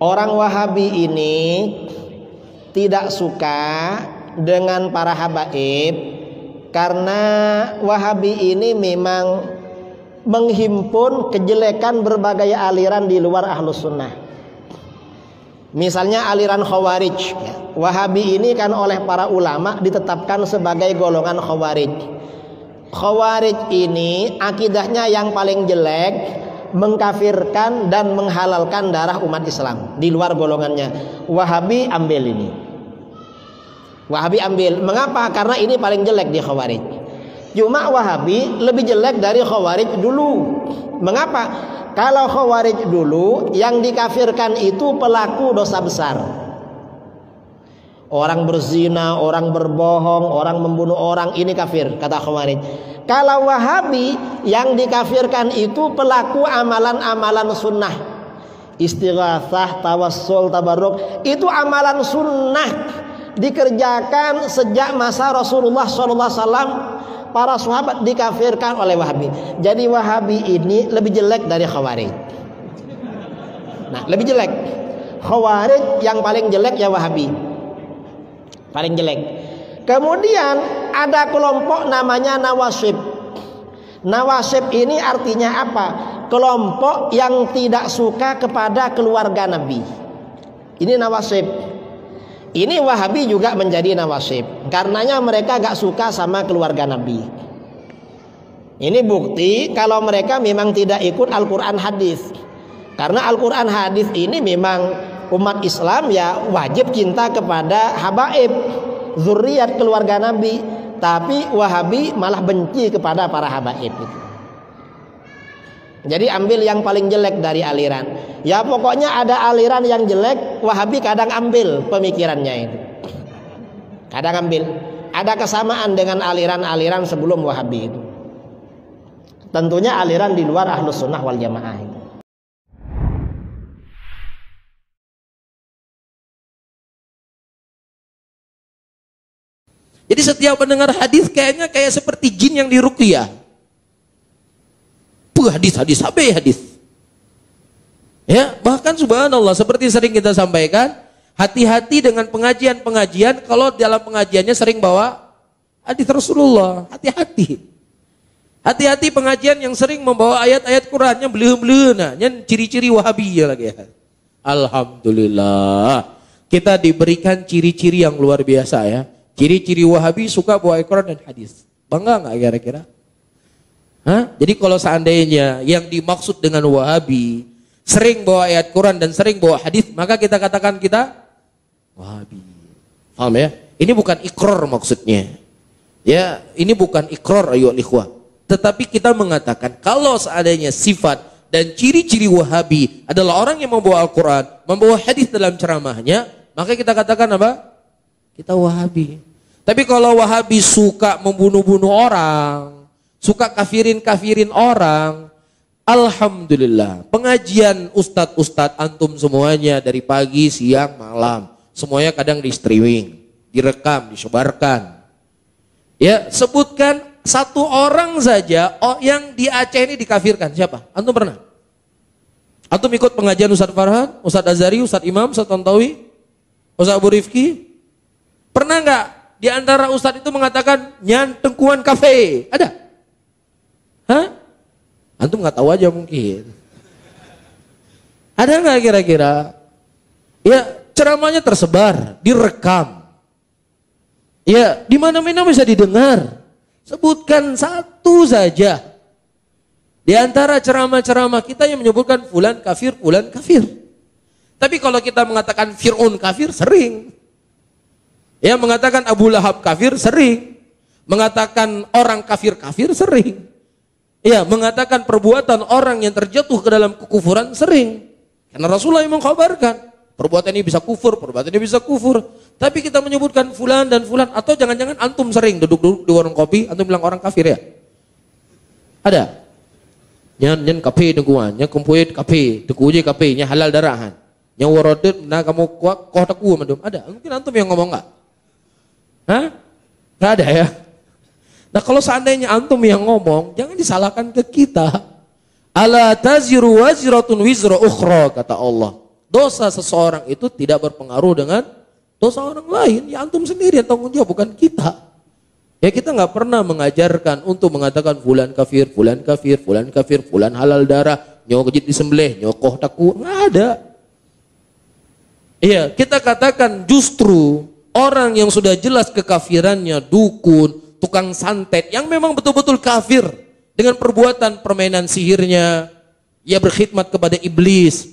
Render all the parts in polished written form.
orang Wahabi ini tidak suka dengan para habaib karena Wahabi ini memang menghimpun kejelekan berbagai aliran di luar Ahlus Sunnah. Misalnya aliran Khawarij. Wahabi ini kan oleh para ulama ditetapkan sebagai golongan Khawarij. Khawarij ini akidahnya yang paling jelek, mengkafirkan dan menghalalkan darah umat Islam di luar golongannya. Wahabi ambil ini. Wahabi ambil. Mengapa? Karena ini paling jelek di Khawarij. Cuma Wahabi lebih jelek dari Khawarij dulu. Mengapa? Kalau Khawarij dulu yang dikafirkan itu pelaku dosa besar. Orang berzina, orang berbohong, orang membunuh orang, ini kafir kata Khawarij. Kalau Wahabi yang dikafirkan itu pelaku amalan-amalan sunnah, istighatsah, tawassul, tabarruk, itu amalan sunnah dikerjakan sejak masa Rasulullah SAW. Para sahabat dikafirkan oleh Wahabi. Jadi Wahabi ini lebih jelek dari Khawarij. Nah, lebih jelek. Khawarij yang paling jelek ya Wahabi, paling jelek. Kemudian ada kelompok namanya Nawasib. Nawasib ini artinya apa? Kelompok yang tidak suka kepada keluarga Nabi. Ini Nawasib. Ini Wahabi juga menjadi Nawasib. Karenanya mereka gak suka sama keluarga Nabi. Ini bukti kalau mereka memang tidak ikut Al-Quran hadis. Karena Al-Quran hadis ini memang umat Islam ya wajib cinta kepada habaib, zuriat keluarga Nabi. Tapi Wahabi malah benci kepada para habaib itu. Jadi ambil yang paling jelek dari aliran. Ya pokoknya ada aliran yang jelek, Wahabi kadang ambil pemikirannya itu. Kadang ambil. Ada kesamaan dengan aliran-aliran sebelum Wahabi itu. Tentunya aliran di luar Ahlus Sunnah wal Jamaah itu. Jadi setiap pendengar hadis kayaknya kayak seperti jin yang diruqyah. Hadis, hadis. Ya, bahkan subhanallah seperti sering kita sampaikan, hati-hati dengan pengajian-pengajian kalau dalam pengajiannya sering bawa hadis Rasulullah. Hati-hati. Hati-hati pengajian yang sering membawa ayat-ayat Qur'annya belum-belum, yang ciri-ciri Wahabi ya lagi ya. Alhamdulillah. Kita diberikan ciri-ciri yang luar biasa ya. Ciri-ciri Wahabi suka bawa Al-Quran dan hadis. Bangga nggak kira-kira? Hah? Jadi kalau seandainya yang dimaksud dengan Wahabi sering bawa ayat Quran dan sering bawa hadis, maka kita katakan kita Wahabi. Paham ya? Ini bukan ikrar maksudnya. Ya, ini bukan ikrar ayo ikhwah. Tetapi kita mengatakan kalau seandainya sifat dan ciri-ciri Wahabi adalah orang yang membawa Al-Quran, membawa hadis dalam ceramahnya, maka kita katakan apa? Kita Wahabi. Tapi kalau Wahabi suka membunuh-bunuh orang, suka kafirin orang, alhamdulillah pengajian ustadz antum semuanya dari pagi, siang, malam, semuanya kadang di streaming, direkam, disebarkan. Ya, sebutkan satu orang saja yang di Aceh ini dikafirkan. Siapa? Antum pernah? Antum ikut pengajian Ustadz Farhan, Ustadz Azhari, Ustadz Imam, Ustadz Tontawi, Ustadz Abu Rifki? Pernah nggak di antara ustadz itu mengatakan nyan tengkuan kafe? Ada? Hah? Antum nggak tahu aja mungkin. Ada nggak kira-kira? Ya ceramahnya tersebar, direkam. Ya di mana-mana bisa didengar. Sebutkan satu saja di antara ceramah-ceramah kita yang menyebutkan fulan kafir, fulan kafir. Tapi kalau kita mengatakan Fir'aun kafir sering. Ya mengatakan Abu Lahab kafir sering. Mengatakan orang kafir sering. Ya, mengatakan perbuatan orang yang terjatuh ke dalam kekufuran sering. Karena Rasulullah yang mengkhabarkan, perbuatan ini bisa kufur, perbuatan ini bisa kufur. Tapi kita menyebutkan fulan dan fulan, atau jangan-jangan antum sering duduk-duduk di warung kopi, antum bilang orang kafir ya? Ada? Nyan kafe dengkuan, nyan kumpuit kafe, dekuje kafe, nyan halal darahan. Nyan warodet, nah kamu kuat, kau taku madum. Ada? Mungkin antum yang ngomong nggak? Hah? Nggak ada ya? Nah kalau seandainya antum yang ngomong, jangan disalahkan ke kita. Ala taziru wazratun wizra ukhra, kata Allah. dosa seseorang itu tidak berpengaruh dengan dosa orang lain. Ya antum sendiri yang tanggung jawab, bukan kita. Ya kita nggak pernah mengajarkan untuk mengatakan fulan kafir, fulan kafir, fulan kafir, fulan halal darah, nyawa kejit disembelih, nyokoh taku, nggak ada. Iya, kita katakan justru orang yang sudah jelas kekafirannya, dukun, tukang santet, yang memang betul-betul kafir dengan perbuatan permainan sihirnya, ia berkhidmat kepada iblis.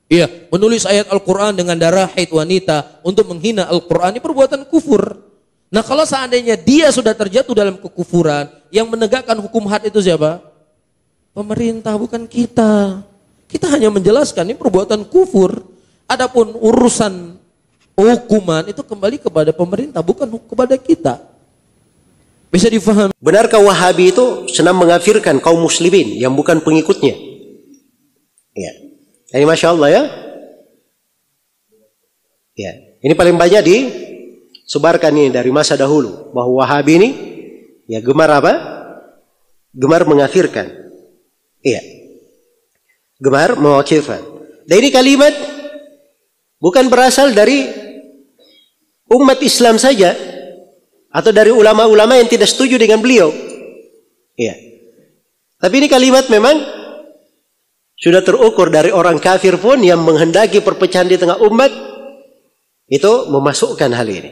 Iya, menulis ayat Al-Quran dengan darah haid wanita untuk menghina Al-Quran, ini perbuatan kufur. Nah kalau seandainya dia sudah terjatuh dalam kekufuran, yang menegakkan hukum had itu siapa? Pemerintah, bukan kita. Kita hanya menjelaskan ini perbuatan kufur. Adapun urusan hukuman itu kembali kepada pemerintah, bukan kepada kita. Bisa difahami? Benarkah Wahabi itu senang mengafirkan kaum muslimin yang bukan pengikutnya? Ya. Ini Masya Allah ya. Ya. Ini paling banyak disebarkan ini dari masa dahulu. Bahwa Wahabi ini ya gemar apa? Gemar mengafirkan. Iya. Gemar mewakilkan. Dan ini kalimat bukan berasal dari umat Islam saja. Atau dari ulama-ulama yang tidak setuju dengan beliau. Iya. Tapi ini kalimat memang sudah terukur dari orang kafir pun yang menghendaki perpecahan di tengah umat, itu memasukkan hal ini.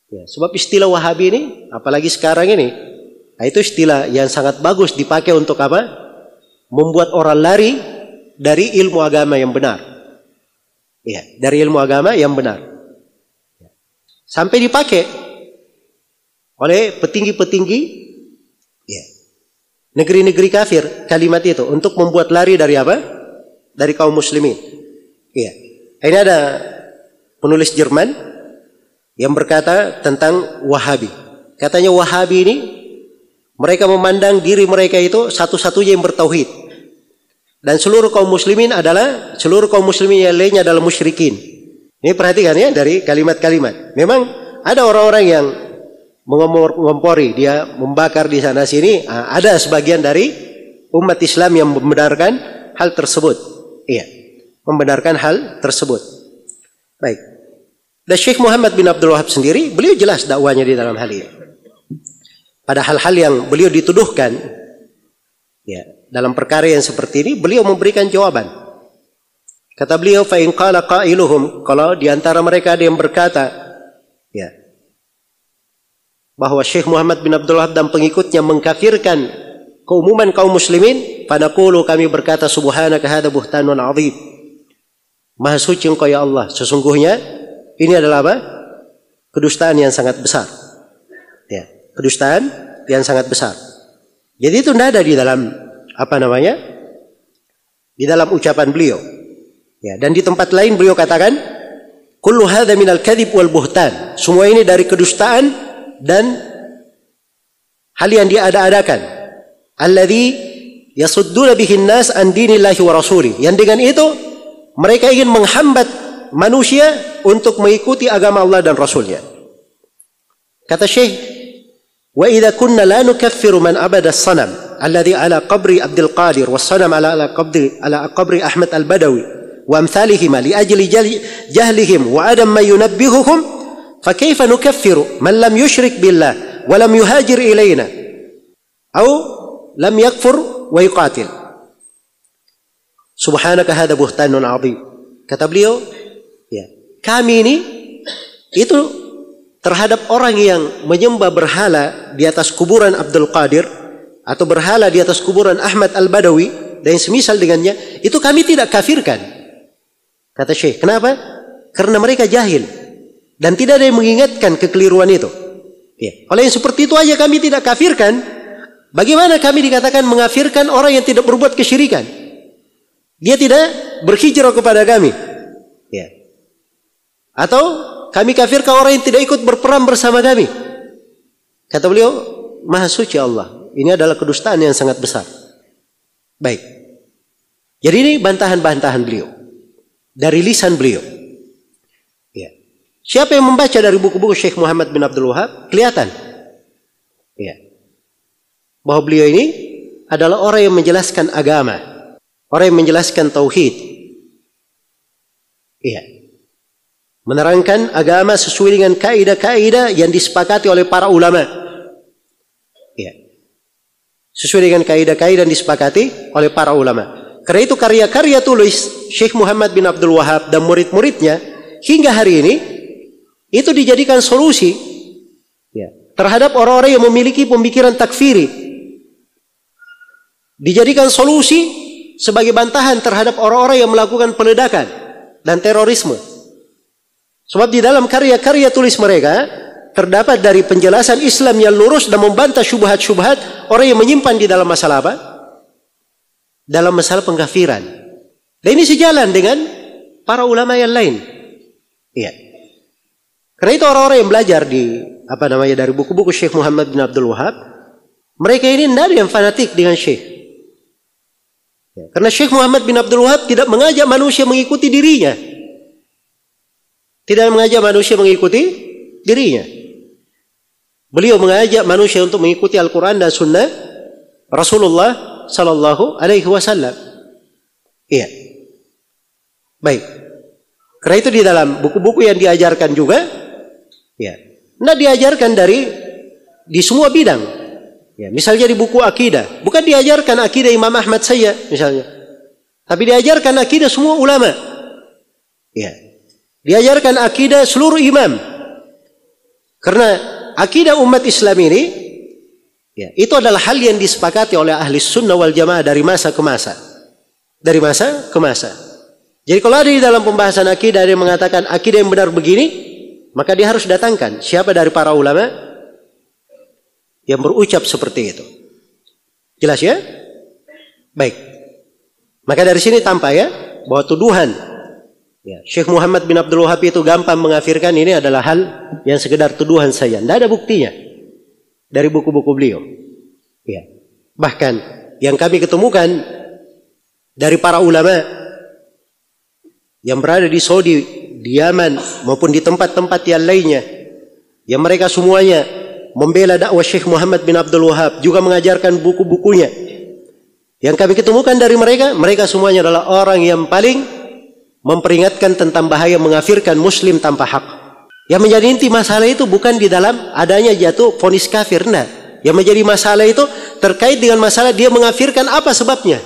Ya, sebab istilah Wahabi ini, apalagi sekarang ini, itu istilah yang sangat bagus dipakai untuk apa? Membuat orang lari dari ilmu agama yang benar. Ya, dari ilmu agama yang benar. Sampai dipakai oleh petinggi-petinggi ya, negeri-negeri kafir kalimat itu untuk membuat lari dari apa? Dari kaum muslimin. Iya. Ini ada penulis Jerman yang berkata tentang Wahabi. Katanya Wahabi ini mereka memandang diri mereka itu satu-satunya yang bertauhid. Dan seluruh kaum muslimin yang lainnya adalah musyrikin. Ini perhatikan ya dari kalimat-kalimat. Memang ada orang-orang yang mengompori, dia membakar di sana sini. Ada sebagian dari umat Islam yang membenarkan hal tersebut. Iya, membenarkan hal tersebut. Baik. Dan Syekh Muhammad bin Abdul Wahab sendiri, beliau jelas dakwanya di dalam hal ini. Pada hal-hal yang beliau dituduhkan, ya, dalam perkara yang seperti ini, beliau memberikan jawaban. Kata beliau, fa in qala qailuhum, kalau di antara mereka ada yang berkata, ya, bahwa Syekh Muhammad bin Abdul Wahab dan pengikutnya mengkafirkan keumuman kaum muslimin, fanaqulu, kami berkata, subhanaka hadza buhtanun adzim. Maha suci Engkau ya Allah, sesungguhnya ini adalah apa? Kedustaan yang sangat besar. Ya, kedustaan yang sangat besar. Jadi itu tidak ada di dalam apa namanya? Di dalam ucapan beliau. Ya, dan di tempat lain beliau katakan, kullu hadza minal kadhib wal buhtan. Semua ini dari kedustaan dan hal yang diada-adakan. Alladzi yasudduna bihin nas an dinillahi wa rasulih. Yang dengan itu mereka ingin menghambat manusia untuk mengikuti agama Allah dan Rasulnya. Kata Syekh, wa idza kunna la nukaffiru man abada as-sanam alladhi ala qabri Abdul Qadir was-sanam ala qabri Ahmad al-Badawi wa amthalihima li ajli jahlihim wa adam ma yunabbihuhum fa kayfa nukaffiru man lam yushrik billah wa lam yuhajir ilayna aw lam yakfur wa yuqatil. Subhanaka hadza buhtanun 'adzim. Kata beliau, ya, kami ini itu terhadap orang yang menyembah berhala di atas kuburan Abdul Qadir atau berhala di atas kuburan Ahmad al-Badawi dan semisal dengannya, itu kami tidak kafirkan. Kata Syekh, kenapa? Karena mereka jahil dan tidak ada yang mengingatkan kekeliruan itu. Ya. Oleh yang seperti itu aja kami tidak kafirkan. Bagaimana kami dikatakan mengafirkan orang yang tidak berbuat kesyirikan? Dia tidak berhijrah kepada kami. Ya. Atau kami kafirkan orang yang tidak ikut berperang bersama kami. Kata beliau, Maha suci Allah. Ini adalah kedustaan yang sangat besar. Baik. Jadi ini bantahan-bantahan beliau. Dari lisan beliau. Ya. Siapa yang membaca dari buku-buku Syekh Muhammad bin Abdul Wahab, kelihatan. Ya. Bahwa beliau ini adalah orang yang menjelaskan agama. Orang yang menjelaskan tauhid. Iya. Menerangkan agama sesuai dengan kaidah-kaidah yang disepakati oleh para ulama. Iya. Sesuai dengan kaidah-kaidah yang disepakati oleh para ulama. Karena itu karya-karya tulis Syekh Muhammad bin Abdul Wahab dan murid-muridnya hingga hari ini itu dijadikan solusi ya, terhadap orang-orang yang memiliki pemikiran takfiri. Dijadikan solusi sebagai bantahan terhadap orang-orang yang melakukan peledakan dan terorisme. Sebab di dalam karya-karya tulis mereka terdapat dari penjelasan Islam yang lurus dan membantah syubhat-syubhat orang yang menyimpan di dalam masalah apa? Dalam masalah pengkafiran. Dan ini sejalan dengan para ulama yang lain. Iya. Karena itu orang-orang yang belajar dari buku-buku Syekh Muhammad bin Abdul Wahab, mereka ini tidak ada yang fanatik dengan Syekh. Ya, karena Syekh Muhammad bin Abdul Wahab tidak mengajak manusia mengikuti dirinya. Tidak mengajak manusia mengikuti dirinya. Beliau mengajak manusia untuk mengikuti Al-Quran dan Sunnah Rasulullah Sallallahu Alaihi Wasallam. Iya. Baik. Karena itu di dalam buku-buku yang diajarkan juga, ya, nah diajarkan di semua bidang. Ya, misalnya di buku akidah, bukan diajarkan akidah Imam Ahmad saja, misalnya, tapi diajarkan akidah semua ulama. Ya. Diajarkan akidah seluruh imam. Karena akidah umat Islam ini, ya, itu adalah hal yang disepakati oleh ahli sunnah wal jamaah dari masa ke masa. Dari masa ke masa. Jadi kalau ada di dalam pembahasan akidah ada yang mengatakan akidah yang benar begini, maka dia harus datangkan siapa dari para ulama yang berucap seperti itu. Jelas ya? Baik. Maka dari sini tampak ya bahwa tuduhan ya, Syekh Muhammad bin Abdul Wahab itu gampang mengafirkan ini adalah hal yang sekedar tuduhan saja. Tidak ada buktinya dari buku-buku beliau. Ya. Bahkan yang kami ketemukan dari para ulama yang berada di Saudi, di Yaman maupun di tempat-tempat yang lainnya, yang mereka semuanya membela dakwah Syekh Muhammad bin Abdul Wahab, juga mengajarkan buku-bukunya. Yang kami ketemukan dari mereka semuanya adalah orang yang paling memperingatkan tentang bahaya mengafirkan muslim tanpa hak. Yang menjadi inti masalah itu bukan di dalam adanya jatuh vonis kafir, nah. Yang menjadi masalah itu terkait dengan masalah dia mengafirkan apa sebabnya.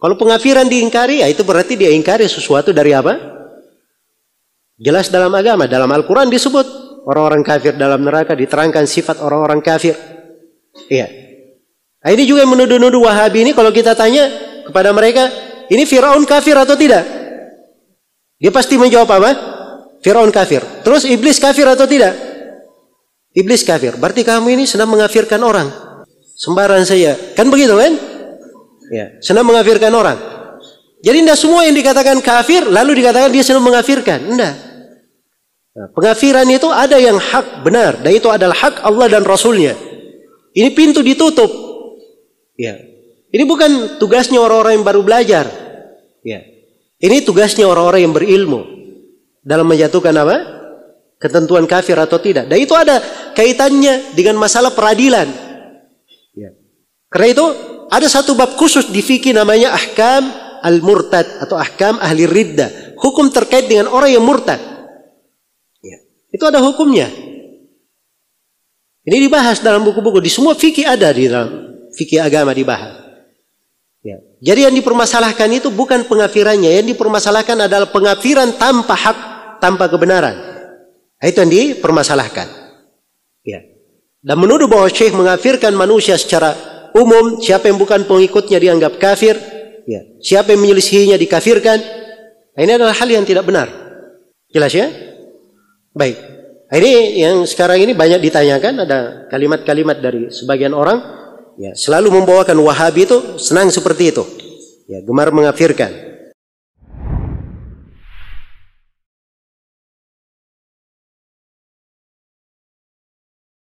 Kalau pengafiran diingkari, ya itu berarti dia ingkari sesuatu dari apa? Jelas dalam agama, dalam Al-Quran disebut orang-orang kafir dalam neraka, diterangkan sifat orang-orang kafir. Iya. Nah, ini juga menuduh-nuduh Wahabi ini kalau kita tanya kepada mereka, ini Firaun kafir atau tidak? Dia pasti menjawab apa? Firaun kafir. Terus iblis kafir atau tidak? Iblis kafir. Berarti kamu ini sedang mengafirkan orang. Sembarangan saya. Kan begitu kan? Ya, sedang mengafirkan orang. Jadi tidak semua yang dikatakan kafir lalu dikatakan dia sedang mengafirkan. Tidak. Nah, pengafiran itu ada yang hak benar, dan itu adalah hak Allah dan Rasulnya. Ini pintu ditutup. Ya. Ini bukan tugasnya orang-orang yang baru belajar. Ya. Ini tugasnya orang-orang yang berilmu dalam menjatuhkan apa? Ketentuan kafir atau tidak. Dan itu ada kaitannya dengan masalah peradilan. Ya. Karena itu ada satu bab khusus di fikih namanya ahkam al-murtad atau ahkam ahli riddah. Hukum terkait dengan orang yang murtad. Ya. Itu ada hukumnya. Ini dibahas dalam buku-buku. Di semua fikih ada di dalam fikih agama dibahas. Ya. Jadi yang dipermasalahkan itu bukan pengafirannya. Yang dipermasalahkan adalah pengafiran tanpa hak, tanpa kebenaran. Itu yang dipermasalahkan. Ya. Dan menuduh bahwa Syekh mengafirkan manusia secara umum, siapa yang bukan pengikutnya dianggap kafir, ya. Siapa yang menyelisihinya dikafirkan. Nah, ini adalah hal yang tidak benar. Jelas ya? Baik. Nah, ini yang sekarang ini banyak ditanyakan, ada kalimat-kalimat dari sebagian orang, ya, selalu membawakan Wahabi itu senang seperti itu, ya, gemar mengafirkan.